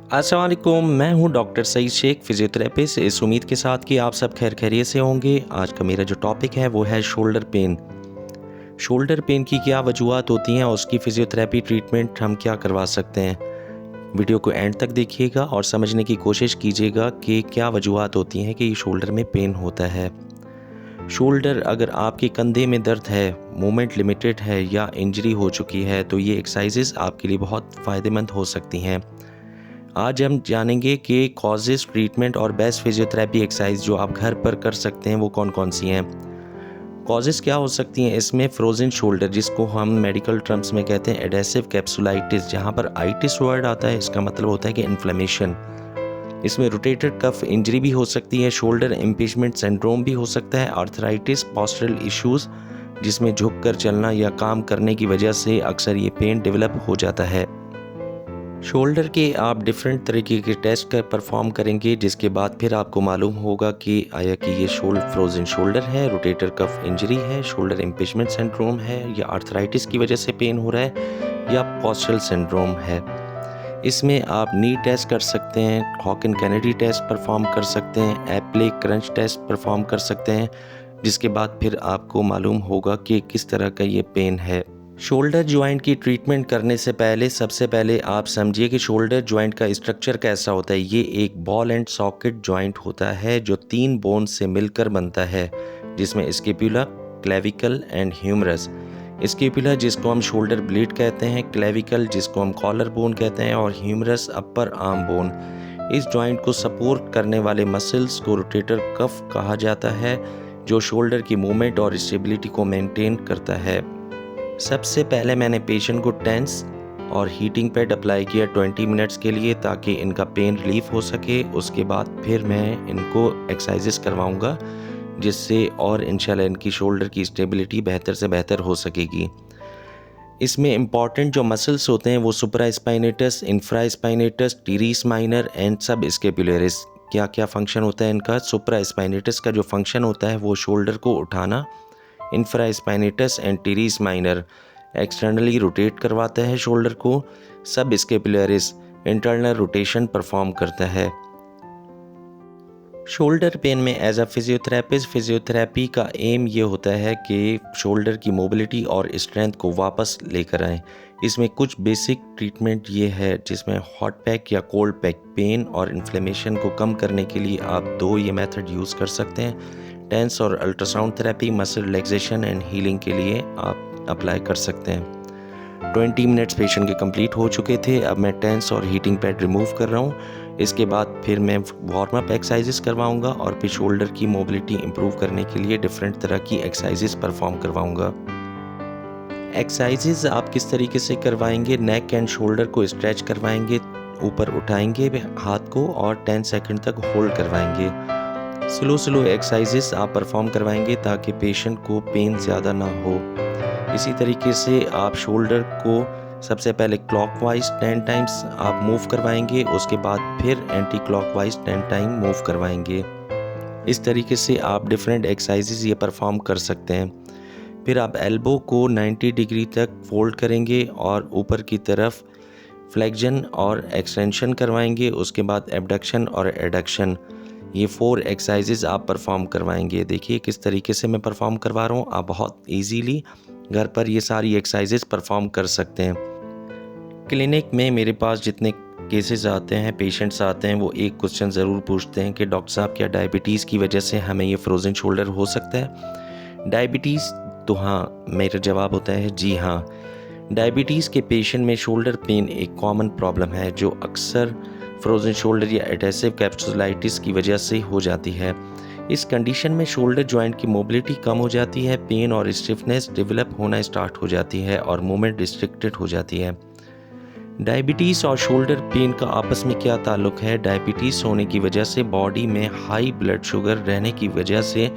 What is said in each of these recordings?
अस्सलाम वालेकुम, मैं हूं डॉक्टर सईद शेख, फ़िज़ियोथेरेपिस्ट। इस उम्मीद के साथ कि आप सब खैर खैरियत से होंगे। आज का मेरा जो टॉपिक है वो है शोल्डर पेन। शोल्डर पेन की क्या वजूहत होती हैं और उसकी फ़िज़ियोथेरेपी ट्रीटमेंट हम क्या करवा सकते हैं। वीडियो को एंड तक देखिएगा और समझने की कोशिश कीजिएगा कि क्या वजूहत होती हैं कि ये शोल्डर में पेन होता है। शोल्डर अगर आपके कंधे में दर्द है, मूवमेंट लिमिटेड है या इंजरी हो चुकी है तो ये एक्सरसाइजेज़ आपके लिए बहुत फ़ायदेमंद हो सकती हैं। आज हम जानेंगे कि कॉजेज़, ट्रीटमेंट और बेस्ट फिजियोथेरेपी एक्सरसाइज जो आप घर पर कर सकते हैं वो कौन-कौन सी हैं। कॉजेज़ क्या हो सकती हैं इसमें? फ्रोज़न शोल्डर, जिसको हम मेडिकल टर्म्स में कहते हैं एडेसिव कैप्सुलाइटिस, जहाँ पर आइटिस वर्ड आता है इसका मतलब होता है कि इन्फ्लेमेशन। इसमें रोटेटर कफ इंजरी भी हो सकती है, शोल्डर इम्पीचमेंट सिंड्रोम भी हो सकता है, आर्थराइटिस, पोस्चरल इश्यूज़ जिसमें झुक कर चलना या काम करने की वजह से अक्सर ये पेन डेवलप हो जाता है। शोल्डर के आप डिफरेंट तरीके के टेस्ट कर परफॉर्म करेंगे, जिसके बाद फिर आपको मालूम होगा कि आया कि ये फ्रोज़न शोल्डर है, रोटेटर कफ इंजरी है, शोल्डर इम्पीचमेंट सिंड्रोम है या आर्थराइटिस की वजह से पेन हो रहा है या पोस्चरल सिंड्रोम है। इसमें आप नी टेस्ट कर सकते हैं, हॉकिन कैनेडी टेस्ट परफॉर्म कर सकते हैं, एप्ले क्रंच टेस्ट परफॉर्म कर सकते हैं, जिसके बाद फिर आपको मालूम होगा कि किस तरह का ये पेन है। शोल्डर जॉइंट की ट्रीटमेंट करने से पहले सबसे पहले आप समझिए कि शोल्डर जॉइंट का स्ट्रक्चर कैसा होता है। ये एक बॉल एंड सॉकेट जॉइंट होता है जो 3 बोन से मिलकर बनता है, जिसमें scapula, clavicle and humerus. Scapula जिसको हम शोल्डर ब्लेड कहते हैं, क्लेविकल जिसको हम कॉलर बोन कहते हैं और ह्यूमरस अपर आर्म बोन। इस जॉइंट को सपोर्ट करने वाले मसल्स को रोटेटर कफ कहा जाता है, जो शोल्डर की मूवमेंट और स्टेबिलिटी को मेंटेन करता है। सबसे पहले मैंने पेशेंट को टेंस और हीटिंग पैड अप्लाई किया 20 मिनट्स के लिए, ताकि इनका पेन रिलीफ हो सके। उसके बाद फिर मैं इनको एक्सरसाइजेस करवाऊंगा, जिससे और इंशाल्लाह इनकी शोल्डर की स्टेबिलिटी बेहतर से बेहतर हो सकेगी। इसमें इम्पॉर्टेंट जो मसल्स होते हैं वो सुप्रास्पाइनेटस, इंफ्रास्पाइनेटस, टीरेस माइनर एंड सब स्कैपुलरिस। क्या क्या फंक्शन होता है इनका? सुप्रास्पाइनेटस का जो फंक्शन होता है वो शोल्डर को उठाना, infraspinatus and teres minor externally rotate करवाता है शोल्डर को, सब स्कैपुलरिस इंटरनल रोटेशन परफॉर्म करता है। शोल्डर पेन में एज अ फिजियोथेरेपिस्ट, फिजियोथेरेपी का एम ये होता है कि शोल्डर की मोबिलिटी और स्ट्रेंथ को वापस लेकर आएँ। इसमें कुछ बेसिक ट्रीटमेंट ये है, जिसमें हॉट पैक या कोल्ड पैक पेन और इन्फ्लेमेशन को कम करने के लिए आप 2 ये मेथड यूज़ कर सकते हैं। टेंस और ultrasound therapy muscle relaxation and healing के लिए आप अप्लाई कर सकते हैं। 20 मिनट्स पेशेंट के कंप्लीट हो चुके थे। अब मैं टेंस और हीटिंग पैड रिमूव कर रहा हूँ। इसके बाद फिर मैं वार्म अप एक्सरसाइजेस करवाऊंगा और फिर शोल्डर की मोबिलिटी इंप्रूव करने के लिए डिफरेंट तरह की एक्सरसाइजेस परफॉर्म करवाऊंगा। एक्सरसाइजेस आप किस तरीके से करवाएंगे? नेक एंड शोल्डर को स्ट्रेच करवाएंगे, ऊपर उठाएंगे हाथ को और 10 सेकंड तक होल्ड करवाएंगे। स्लो एक्सरसाइजेस आप परफॉर्म करवाएंगे ताकि पेशेंट को पेन ज़्यादा ना हो। इसी तरीके से आप शोल्डर को सबसे पहले क्लॉकवाइज 10 टाइम्स आप मूव करवाएंगे, उसके बाद फिर एंटी क्लॉकवाइज 10 टाइम मूव करवाएंगे। इस तरीके से आप डिफरेंट एक्सरसाइजेस ये परफॉर्म कर सकते हैं। फिर आप एल्बो को 90 डिग्री तक फोल्ड करेंगे और ऊपर की तरफ फ्लेक्शन और एक्सटेंशन करवाएंगे। उसके बाद एबडक्शन और एडक्शन, ये 4 एक्सरसाइजेस आप परफॉर्म करवाएंगे। देखिए किस तरीके से मैं परफॉर्म करवा रहा हूँ। आप बहुत इजीली घर पर ये सारी एक्सरसाइजेस परफॉर्म कर सकते हैं। क्लिनिक में मेरे पास जितने केसेस आते हैं, पेशेंट्स आते हैं, वो एक क्वेश्चन ज़रूर पूछते हैं कि डॉक्टर साहब क्या डायबिटीज़ की वजह से हमें ये फ्रोज़न शोल्डर हो सकता है? डायबिटीज़ तो हाँ, मेरा जवाब होता है जी हाँ। डायबिटीज़ के पेशेंट में शोल्डर पेन एक कॉमन प्रॉब्लम है, जो अक्सर फ्रोज़न शोल्डर या एडेसिव कैप्सुलाइटिस की वजह से हो जाती है। इस कंडीशन में शोल्डर जॉइंट की मोबिलिटी कम हो जाती है, पेन और स्टिफनेस डेवलप होना स्टार्ट हो जाती है और मूवमेंट रिस्ट्रिक्टेड हो जाती है। डायबिटीज़ और शोल्डर पेन का आपस में क्या ताल्लुक है? डायबिटीज़ होने की वजह से बॉडी में हाई ब्लड शुगर रहने की वजह से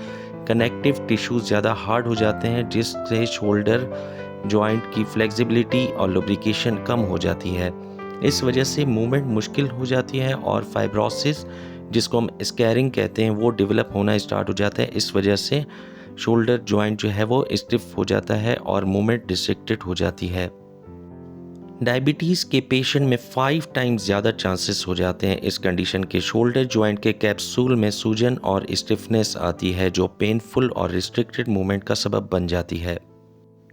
कनेक्टिव टिश्यूज़ ज़्यादा हार्ड हो जाते हैं, जिससे शोल्डर जॉइंट की फ्लेक्सिबिलिटी और लुब्रिकेशन कम हो जाती है। इस वजह से मूवमेंट मुश्किल हो जाती है और फाइब्रोसिस, जिसको हम स्कैरिंग कहते हैं, वो डेवलप होना स्टार्ट हो जाता है। इस वजह से शोल्डर जॉइंट जो है वो स्टिफ हो जाता है और मूवमेंट रिस्ट्रिक्टेड हो जाती है। डायबिटीज़ के पेशेंट में 5 टाइम्स ज़्यादा चांसेस हो जाते हैं इस कंडीशन के शोल्डर जॉइंट के कैप्सूल में सूजन और स्टिफनेस आती है जो पेनफुल और रिस्ट्रिक्टेड मूवमेंट का सबब बन जाती है।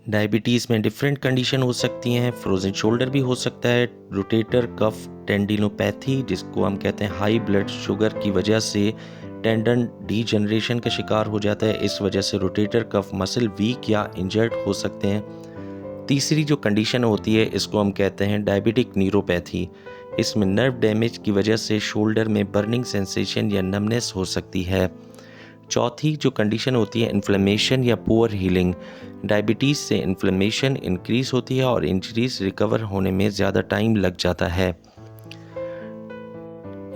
डायबिटीज़ में डिफरेंट कंडीशन हो सकती हैं। फ्रोजन शोल्डर भी हो सकता है, रोटेटर कफ टेंडिनोपैथी जिसको हम कहते हैं हाई ब्लड शुगर की वजह से टेंडन डीजनरेशन का शिकार हो जाता है। इस वजह से रोटेटर कफ मसल वीक या इंजर्ड हो सकते हैं। तीसरी जो कंडीशन होती है इसको हम कहते हैं डायबिटिक न्यूरोपैथी। इसमें नर्व डैमेज की वजह से शोल्डर में बर्निंग सेंसेशन या नमनेस हो सकती है। चौथी जो कंडीशन होती है इन्फ्लेमेशन या पुअर हीलिंग। डायबिटीज़ से इन्फ्लेमेशन इंक्रीज होती है और इंजरीज रिकवर होने में ज़्यादा टाइम लग जाता है।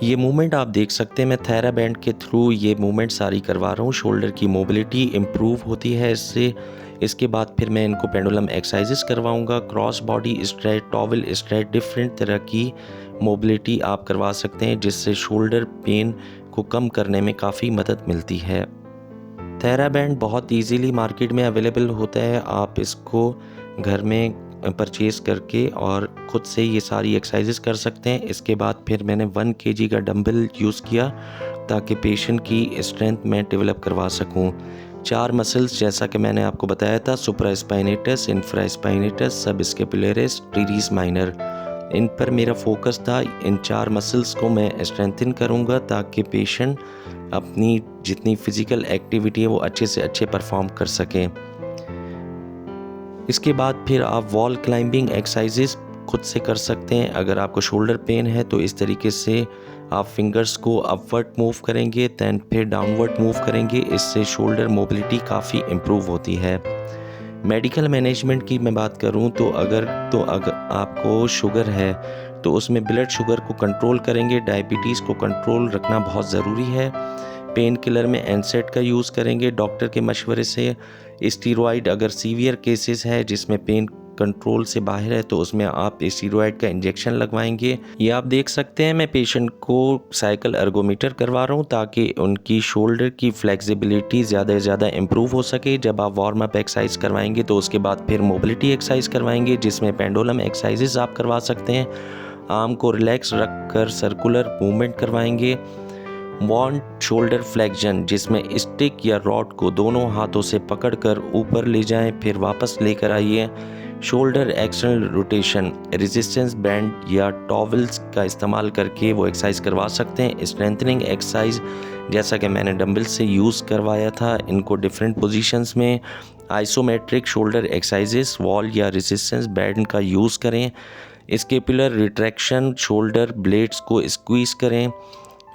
ये मूवमेंट आप देख सकते हैं, मैं थेराबैंड के थ्रू ये मूवमेंट सारी करवा रहा हूँ। शोल्डर की मोबिलिटी इम्प्रूव होती है इससे। इसके बाद फिर मैं इनको पेंडुलम एक्सरसाइजेस करवाऊँगा, cross body stretch, towel stretch, different तरह की मोबिलिटी आप करवा सकते हैं जिससे शोल्डर पेन को कम करने में काफ़ी मदद मिलती है। थेराबैंड बहुत इजीली मार्केट में अवेलेबल होता है, आप इसको घर में परचेज करके और ख़ुद से ये सारी एक्सरसाइजेस कर सकते हैं। इसके बाद फिर मैंने 1 kg का डंबल यूज़ किया ताकि पेशेंट की स्ट्रेंथ मैं डेवलप करवा सकूं। 4 मसल्स जैसा कि मैंने आपको बताया था, supraspinatus, infraspinatus, subscapularis, teres minor, इन पर मेरा फोकस था। इन 4 मसल्स को मैं स्ट्रेंथन करूंगा ताकि पेशेंट अपनी जितनी फ़िज़िकल एक्टिविटी है वो अच्छे से अच्छे परफॉर्म कर सकें। इसके बाद फिर आप वॉल क्लाइंबिंग एक्सरसाइजेस खुद से कर सकते हैं। अगर आपको शोल्डर पेन है तो इस तरीके से आप फिंगर्स को अपवर्ड मूव करेंगे, दैन फिर डाउनवर्ड मूव करेंगे। इससे शोल्डर मोबिलिटी काफ़ी इम्प्रूव होती है। मेडिकल मैनेजमेंट की मैं बात करूं तो अगर आपको शुगर है तो उसमें ब्लड शुगर को कंट्रोल करेंगे। डायबिटीज़ को कंट्रोल रखना बहुत ज़रूरी है। पेन किलर में एनसेड का यूज़ करेंगे डॉक्टर के मशवरे से। स्टीरॉयड अगर सीवियर केसेस है जिसमें पेन कंट्रोल से बाहर है तो उसमें आप स्टीरॉयड का इंजेक्शन लगवाएंगे। ये आप देख सकते हैं, मैं पेशेंट को साइकिल अर्गोमीटर करवा रहा हूँ ताकि उनकी शोल्डर की फ्लेक्सिबिलिटी ज़्यादा से ज़्यादा इम्प्रूव हो सके। जब आप वार्म अप एक्सरसाइज करवाएंगे तो उसके बाद फिर मोबिलिटी एक्सरसाइज करवाएंगे जिसमें पेंडुलम एक्सरसाइजेस आप करवा सकते हैं। आर्म को रिलैक्स रख कर सर्कुलर मूवमेंट करवाएंगे। वार्म शोल्डर फ्लेक्शन जिसमें स्टिक या रॉड को दोनों हाथों से पकड़कर ऊपर ले जाएं, फिर वापस लेकर आइए। Shoulder external rotation, resistance band या टॉवल्स का इस्तेमाल करके वो एक्सरसाइज करवा सकते हैं। स्ट्रेंथनिंग एक्सरसाइज जैसा कि मैंने डंबल से यूज़ करवाया था, इनको डिफरेंट पोजीशंस में। आइसोमेट्रिक शोल्डर एक्सरसाइजेस, वॉल या रेजिस्टेंस बैंड का यूज़ करें। स्केपुलर रिट्रैक्शन, शोल्डर ब्लेड्स को स्क्वीज़ करें।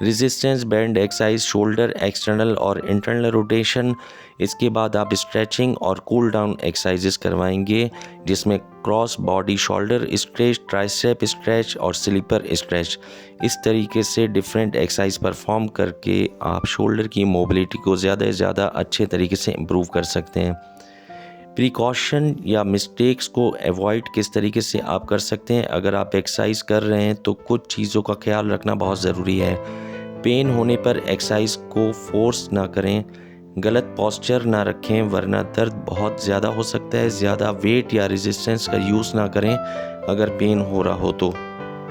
Resistance band exercise, shoulder external और इंटरनल रोटेशन। इसके बाद आप स्ट्रेचिंग और कूल डाउन एक्सरसाइजेस करवाएंगे जिसमें cross body shoulder stretch, tricep stretch और स्लीपर स्ट्रेच। इस तरीके से डिफरेंट एक्सरसाइज परफॉर्म करके आप शोल्डर की मोबिलिटी को ज़्यादा से ज़्यादा अच्छे तरीके से इम्प्रूव कर सकते हैं। प्रिकॉशन या मिस्टेक्स को अवॉइड किस तरीके से आप कर सकते हैं, अगर आप एक्सरसाइज कर रहे हैं तो कुछ चीज़ों का ख्याल रखना बहुत ज़रूरी है। पेन होने पर एक्सरसाइज को फोर्स ना करें, गलत पोस्चर ना रखें वरना दर्द बहुत ज़्यादा हो सकता है। ज़्यादा वेट या रेजिस्टेंस का यूज़ ना करें अगर पेन हो रहा हो तो।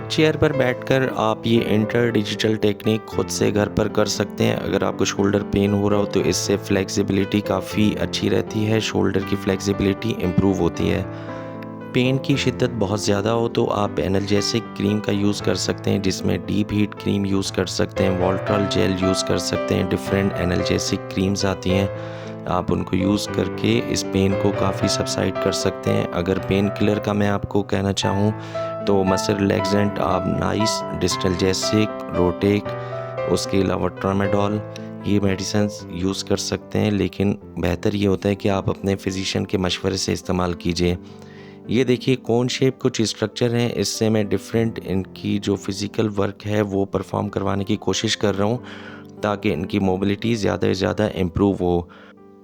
चेयर पर बैठकर आप ये इंटर डिजिटल टेक्निक खुद से घर पर कर सकते हैं। अगर आपको शोल्डर पेन हो रहा हो तो इससे फ्लेक्सिबिलिटी काफ़ी अच्छी रहती है, शोल्डर की फ्लेक्सिबिलिटी इम्प्रूव होती है। पेन की शिद्दत बहुत ज़्यादा हो तो आप एनाल्जेसिक क्रीम का यूज़ कर सकते हैं जिसमें डीप हीट क्रीम यूज़ कर सकते हैं, वॉल्ट्रॉल जेल यूज़ कर सकते हैं। डिफरेंट एनाल्जेसिक क्रीम्स आती हैं, आप उनको यूज़ करके इस पेन को काफ़ी सबसाइड कर सकते हैं। अगर पेन किलर का मैं आपको कहना चाहूँ तो मसल रिलैक्सेंट आप नाइस, डिस्टल्जेसिक, रोटेक, उसके अलावा ट्रामाडोल, ये मेडिसिन्स यूज़ कर सकते हैं। लेकिन बेहतर ये होता है कि आप अपने फिजिशियन के मशवरे से इस्तेमाल कीजिए। ये देखिए कोन शेप कुछ स्ट्रक्चर हैं, इससे मैं डिफरेंट इनकी जो फिज़िकल वर्क है वो परफॉर्म करवाने की कोशिश कर रहा हूँ ताकि इनकी मोबिलिटी ज़्यादा से ज़्यादा इम्प्रूव हो।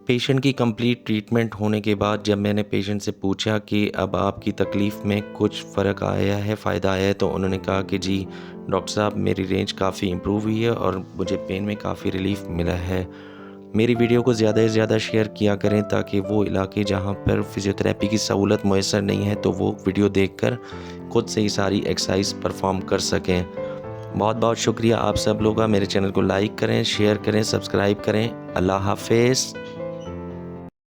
पेशेंट की कंप्लीट ट्रीटमेंट होने के बाद जब मैंने पेशेंट से पूछा कि अब आपकी तकलीफ़ में कुछ फ़र्क आया है, फ़ायदा आया है, तो उन्होंने कहा कि जी डॉक्टर साहब मेरी रेंज काफ़ी इम्प्रूव हुई है और मुझे पेन में काफ़ी रिलीफ मिला है। मेरी वीडियो को ज़्यादा से ज़्यादा शेयर किया करें ताकि वो इलाके जहाँ पर फ़िज़ियोथेरेपी की सहूलत मैसर नहीं है तो वो वीडियो देखकर खुद से ही सारी एक्सरसाइज परफॉर्म कर सकें। बहुत बहुत शुक्रिया आप सब लोग का। मेरे चैनल को लाइक करें, शेयर करें, सब्सक्राइब करें। अल्लाह हाफ़िज़।